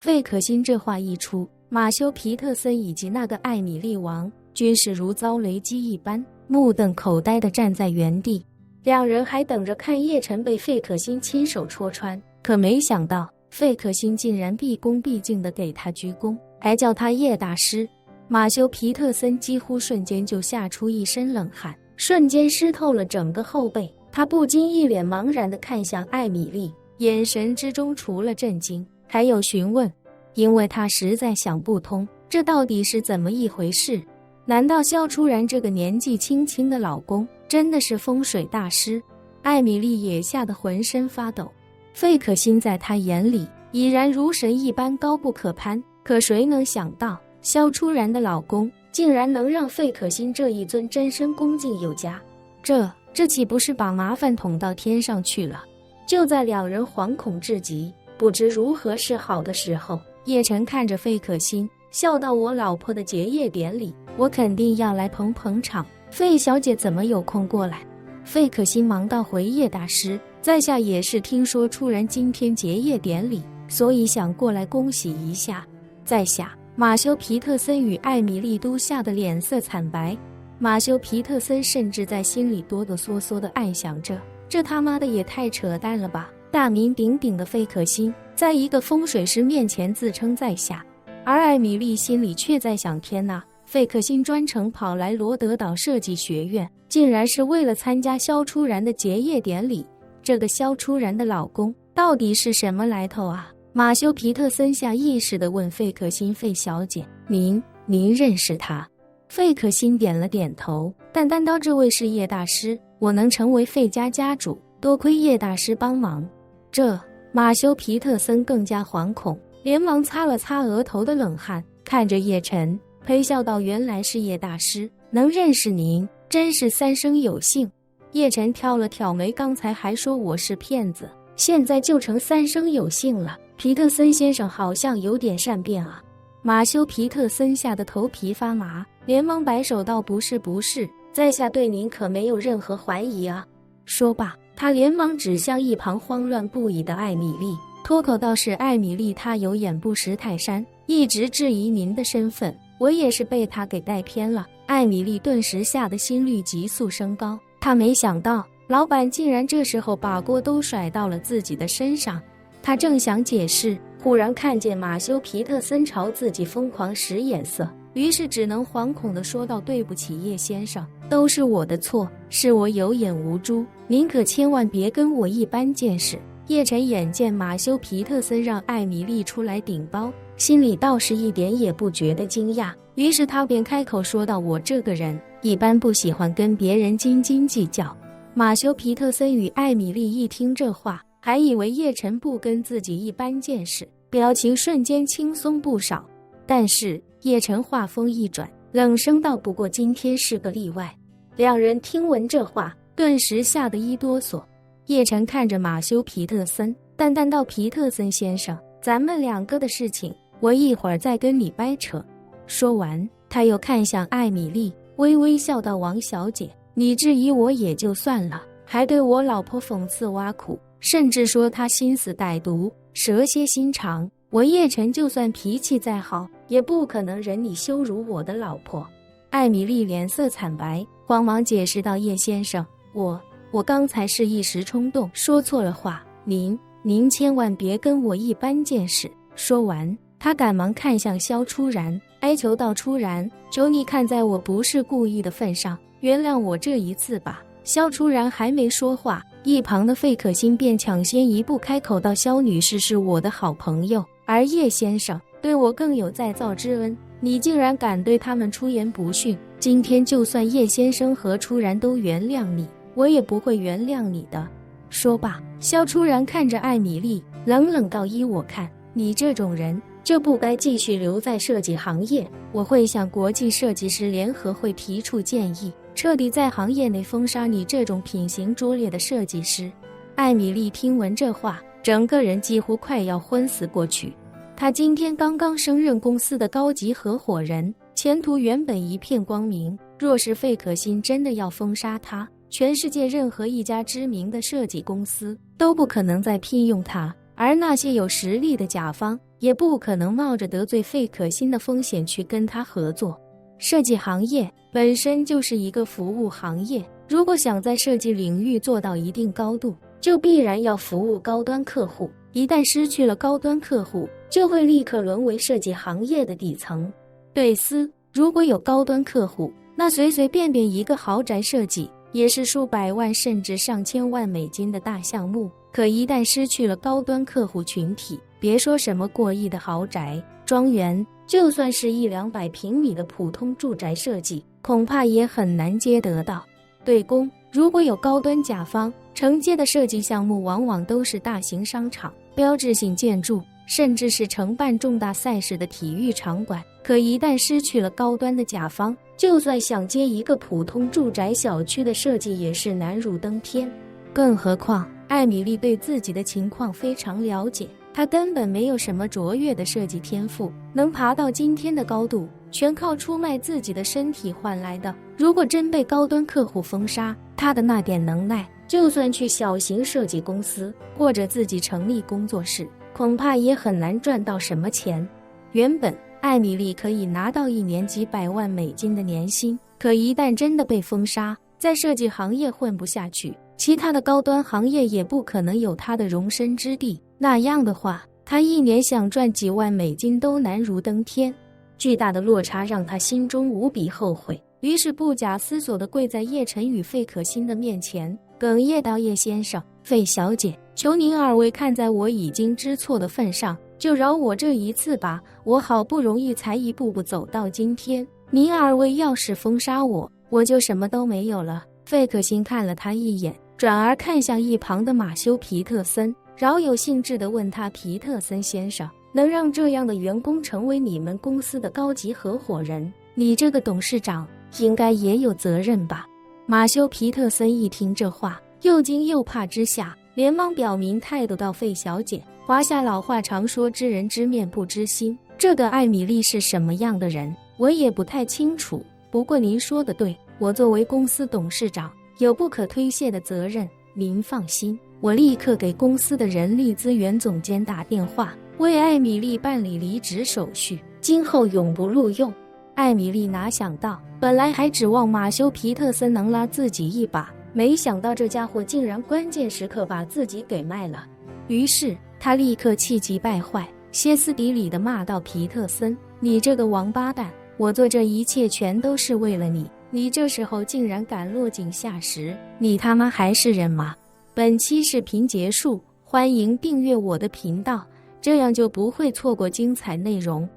费可欣这话一出，马修·皮特森以及那个艾米丽王均是如遭雷击一般，目瞪口呆地站在原地。两人还等着看叶晨被费可欣亲手戳穿，可没想到费可欣竟然毕恭毕敬地给他鞠躬，还叫他叶大师。马修·皮特森几乎瞬间就吓出一身冷汗，瞬间湿透了整个后背。他不禁一脸茫然地看向艾米丽，眼神之中除了震惊还有询问，因为他实在想不通这到底是怎么一回事。难道萧初然这个年纪轻轻的老公真的是风水大师？艾米丽也吓得浑身发抖。费可欣在她眼里已然如神一般高不可攀，可谁能想到萧初然的老公竟然能让费可欣这一尊真身恭敬有加，这岂不是把麻烦捅到天上去了？就在两人惶恐至极，不知如何是好的时候，叶晨看着费可欣笑道：“我老婆的结业典礼，我肯定要来捧捧场，费小姐怎么有空过来？”费可欣忙道：“回叶大师，在下也是听说初然今天结业典礼，所以想过来恭喜一下。”在下马修·皮特森与艾米丽都吓得脸色惨白。马修·皮特森甚至在心里哆哆嗦嗦地暗想着，这他妈的也太扯淡了吧！大名鼎鼎的费可欣在一个风水师面前自称在下，而艾米丽心里却在想，天哪，费可欣专程跑来罗德岛设计学院，竟然是为了参加萧初然的结业典礼。这个萧初然的老公到底是什么来头啊？马修·皮特森下意识地问费可欣：“费小姐，您认识他？”费可欣点了点头，淡淡道：“这位是叶大师，我能成为费家家主，多亏叶大师帮忙。”马修·皮特森更加惶恐，连忙擦了擦额头的冷汗，看着叶晨，陪笑道：“原来是叶大师，能认识您，真是三生有幸。”叶晨挑了挑眉，刚才还说我是骗子，现在就成三生有幸了。皮特森先生好像有点善变啊。马修·皮特森吓得头皮发麻，连忙摆手道：“不是，在下对您可没有任何怀疑啊。”说罢，他连忙指向一旁慌乱不已的艾米丽，脱口道：“是艾米丽，她有眼不识泰山，一直质疑您的身份，我也是被她给带偏了。”艾米丽顿时吓得心率急速升高，她没想到老板竟然这时候把锅都甩到了自己的身上。她正想解释，忽然看见马修·皮特森朝自己疯狂使眼色，于是只能惶恐地说道：“对不起，叶先生，都是我的错，是我有眼无珠，您可千万别跟我一般见识。”叶晨眼见马修·皮特森让艾米丽出来顶包，心里倒是一点也不觉得惊讶，于是他便开口说道：“我这个人一般不喜欢跟别人斤斤计较。”马修·皮特森与艾米丽一听这话，还以为叶晨不跟自己一般见识，表情瞬间轻松不少。但是叶晨话锋一转，冷声道：“不过今天是个例外。”两人听闻这话，顿时吓得一哆嗦。叶晨看着马修·皮特森，淡淡道：“皮特森先生，咱们两个的事情，我一会儿再跟你掰扯。”说完，他又看向艾米丽，微微笑道：“王小姐，你质疑我也就算了，还对我老婆讽刺挖苦，甚至说她心思歹毒，蛇蝎心肠。我叶晨就算脾气再好，也不可能忍你羞辱我的老婆。”艾米丽脸色惨白，慌忙解释道：“叶先生，我刚才是一时冲动，说错了话，您千万别跟我一般见识。”说完，他赶忙看向萧初然，哀求道：“初然，求你看在我不是故意的份上，原谅我这一次吧。”萧初然还没说话，一旁的费可欣便抢先一步开口道：“萧女士是我的好朋友，而叶先生对我更有再造之恩，你竟然敢对他们出言不逊，今天就算叶先生和初然都原谅你，我也不会原谅你的。”说罢，萧初然看着艾米丽，冷冷道：“依我看，你这种人就不该继续留在设计行业，我会向国际设计师联合会提出建议，彻底在行业内封杀你这种品行拙劣的设计师。”艾米丽听闻这话，整个人几乎快要昏死过去。她今天刚刚升任公司的高级合伙人，前途原本一片光明，若是费可欣真的要封杀她，全世界任何一家知名的设计公司都不可能再聘用她，而那些有实力的甲方也不可能冒着得罪费可欣的风险去跟他合作。设计行业本身就是一个服务行业，如果想在设计领域做到一定高度，就必然要服务高端客户。一旦失去了高端客户，就会立刻沦为设计行业的底层。对思，如果有高端客户，那随随便便一个豪宅设计也是数百万甚至上千万美金的大项目。可一旦失去了高端客户群体，别说什么过亿的豪宅、庄园，就算是100-200平米的普通住宅设计，恐怕也很难接得到。对公，如果有高端甲方承接的设计项目，往往都是大型商场、标志性建筑，甚至是承办重大赛事的体育场馆。可一旦失去了高端的甲方，就算想接一个普通住宅小区的设计，也是难如登天。更何况艾米丽对自己的情况非常了解，她根本没有什么卓越的设计天赋，能爬到今天的高度，全靠出卖自己的身体换来的。如果真被高端客户封杀，她的那点能耐，就算去小型设计公司或者自己成立工作室，恐怕也很难赚到什么钱。原本艾米丽可以拿到1年几百万美金的年薪，可一旦真的被封杀，在设计行业混不下去，其他的高端行业也不可能有她的容身之地。那样的话，她1年想赚几万美金都难如登天。巨大的落差让她心中无比后悔，于是不假思索地跪在叶晨与费可欣的面前，哽咽道：“叶先生，费小姐，求您2位看在我已经知错的份上，就饶我这一次吧。我好不容易才一步步走到今天，您2位要是封杀我，我就什么都没有了。”费可欣看了他一眼，转而看向一旁的马修·皮特森，饶有兴致地问他：“皮特森先生，能让这样的员工成为你们公司的高级合伙人，你这个董事长应该也有责任吧？”马修·皮特森一听这话，又惊又怕之下，连忙表明态度道：“费小姐，华夏老话常说知人知面不知心，这个艾米丽是什么样的人，我也不太清楚。不过您说的对，我作为公司董事长，有不可推卸的责任。您放心，我立刻给公司的人力资源总监打电话，为艾米丽办理离职手续，今后永不录用。”艾米丽哪想到，本来还指望马修·皮特森能拉自己一把，没想到这家伙竟然关键时刻把自己给卖了。于是他立刻气急败坏，歇斯底里地骂道：“皮特森，你这个王八蛋，我做这一切全都是为了你，你这时候竟然敢落井下石，你他妈还是人吗？”本期视频结束，欢迎订阅我的频道，这样就不会错过精彩内容。